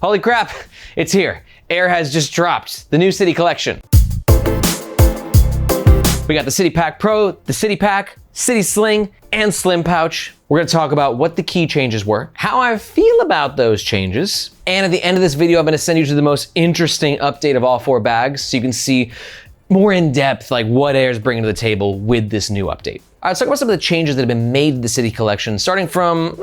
Holy crap, it's here. Aer has just dropped the new City Collection. We got the City Pack Pro, the City Pack, City Sling, and Slim Pouch. We're gonna talk about what the key changes were, how I feel about those changes, and at the end of this video, I'm gonna send you to the most interesting update of all 4 bags so you can see more in depth like what Aer's bringing to the table with this new update. All right, let's talk about some of the changes that have been made to the City Collection, starting from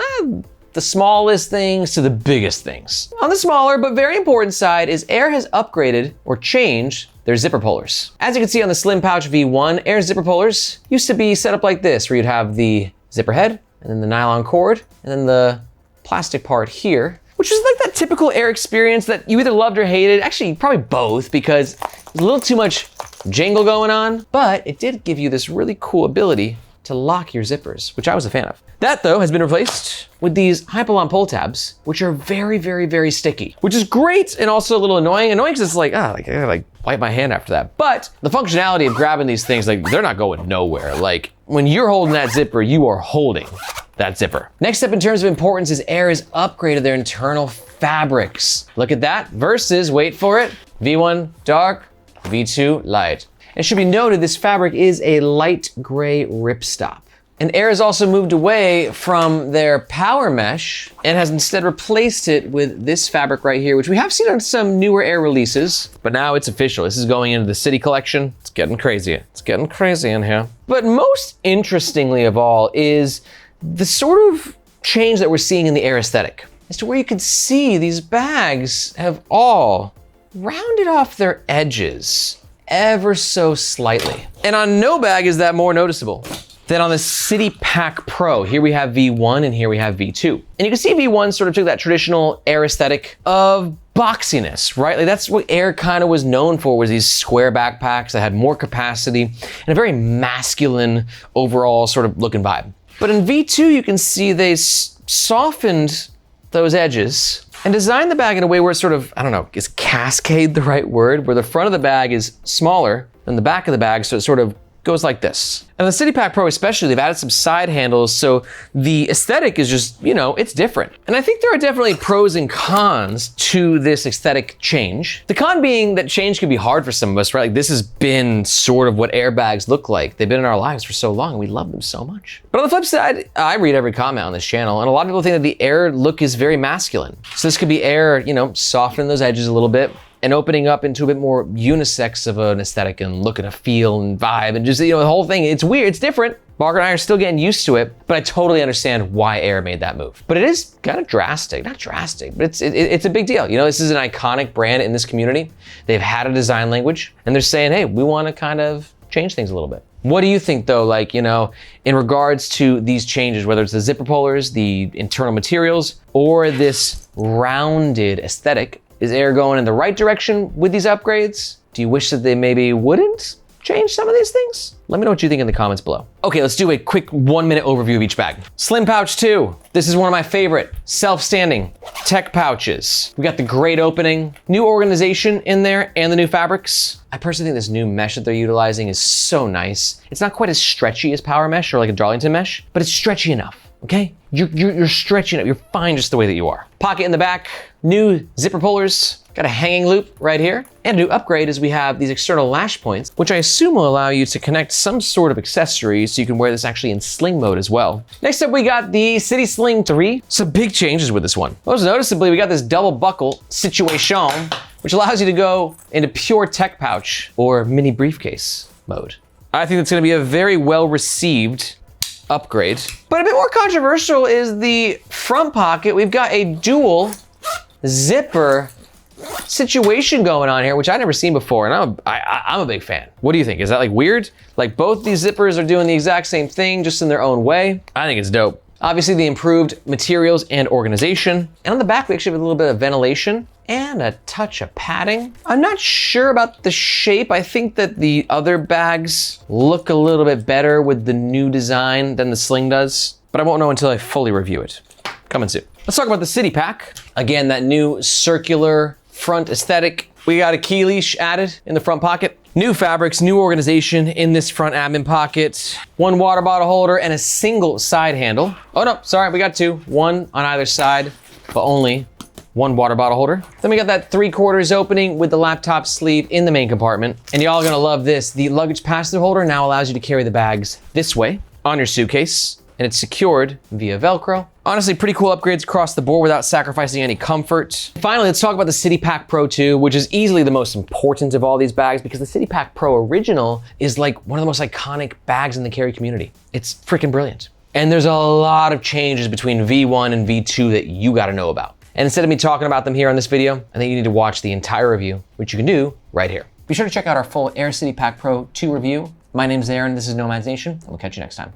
the smallest things to the biggest things. On the smaller but very important side is Aer has upgraded or changed their zipper pullers. As you can see on the Slim Pouch V1, Aer's zipper pullers used to be set up like this, where you'd have the zipper head, and then the nylon cord, and then the plastic part here, which is like that typical Aer experience that you either loved or hated. Actually, probably both, because there's a little too much jangle going on, but it did give you this really cool ability to lock your zippers, which I was a fan of. That though has been replaced with these Hypalon pull tabs, which are very, very, very sticky, which is great and also a little annoying. Annoying because it's like, I gotta wipe my hand after that. But the functionality of grabbing these things, like they're not going nowhere. Like when you're holding that zipper, you are holding that zipper. Next up in terms of importance is Aer has upgraded their internal fabrics. Look at that versus, wait for it, V1 dark, V2 light. It should be noted this fabric is a light gray ripstop. And Aer has also moved away from their power mesh and has instead replaced it with this fabric right here, which we have seen on some newer Aer releases, but now it's official. This is going into the City Collection. It's getting crazy. It's getting crazy in here. But most interestingly of all is the sort of change that we're seeing in the Aer aesthetic, as to where you can see these bags have all rounded off their edges ever so slightly. And on no bag is that more noticeable than on the City Pack Pro. Here we have V1 and here we have V2. And you can see V1 sort of took that traditional Aer aesthetic of boxiness, right? Like that's what Aer kind of was known for, was these square backpacks that had more capacity and a very masculine overall sort of look and vibe. But in V2, you can see they softened those edges and designed the bag in a way where it's sort of, I don't know, is cascade the right word? Where the front of the bag is smaller than the back of the bag, so it sort of goes like this. And the City Pack Pro especially, they've added some side handles, so the aesthetic is just, you know, it's different. And I think there are definitely pros and cons to this aesthetic change. The con being that change can be hard for some of us, right? Like this has been sort of what Aer bags look like. They've been in our lives for so long and we love them so much. But on the flip side, I read every comment on this channel and a lot of people think that the Aer look is very masculine. So this could be Aer, you know, softening those edges a little bit and opening up into a bit more unisex of an aesthetic and look and a feel and vibe and just, you know, the whole thing. It's weird, it's different. Margaret and I are still getting used to it, but I totally understand why Aer made that move. But it is kind of drastic, not drastic, but it's a big deal. You know, this is an iconic brand in this community. They've had a design language and they're saying, hey, we want to kind of change things a little bit. What do you think though, like, you know, in regards to these changes, whether it's the zipper pullers, the internal materials, or this rounded aesthetic? Is Aer going in the right direction with these upgrades? Do you wish that they maybe wouldn't change some of these things? Let me know what you think in the comments below. Okay, let's do a quick 1-minute overview of each bag. Slim Pouch 2. This is one of my favorite self-standing tech pouches. We got the great opening, new organization in there, and the new fabrics. I personally think this new mesh that they're utilizing is so nice. It's not quite as stretchy as power mesh or like a Darlington mesh, but it's stretchy enough. Okay, you're stretching it. You're fine just the way that you are. Pocket in the back, new zipper pullers, got a hanging loop right here. And a new upgrade is we have these external lash points, which I assume will allow you to connect some sort of accessory so you can wear this actually in sling mode as well. Next up, we got the City Sling 3. Some big changes with this one. Most noticeably, we got this double buckle situation, which allows you to go into pure tech pouch or mini briefcase mode. I think it's gonna be a very well received upgrade. But a bit more controversial is the front pocket. We've got a dual zipper situation going on here, which I've never seen before, and I'm a big fan. What do you think? Is that like weird? Like both these zippers are doing the exact same thing, just in their own way? I think it's dope. Obviously the improved materials and organization. And on the back, we actually have a little bit of ventilation and a touch of padding. I'm not sure about the shape. I think that the other bags look a little bit better with the new design than the Sling does, but I won't know until I fully review it. Coming soon. Let's talk about the City Pack. Again, that new circular front aesthetic. We got a key leash added in the front pocket. New fabrics, new organization in this front admin pocket. One water bottle holder and a single side handle. Oh no, sorry, we got two. One on either side, but only one water bottle holder. Then we got that 3/4 opening with the laptop sleeve in the main compartment. And y'all are gonna love this. The luggage pass-through holder now allows you to carry the bags this way on your suitcase, and it's secured via Velcro. Honestly, pretty cool upgrades across the board without sacrificing any comfort. Finally, let's talk about the City Pack Pro 2, which is easily the most important of all these bags because the City Pack Pro Original is like one of the most iconic bags in the carry community. It's freaking brilliant. And there's a lot of changes between V1 and V2 that you gotta know about. And instead of me talking about them here on this video, I think you need to watch the entire review, which you can do right here. Be sure to check out our full Aer City Pack Pro 2 review. My name's Aaron, this is Nomads Nation, and we'll catch you next time.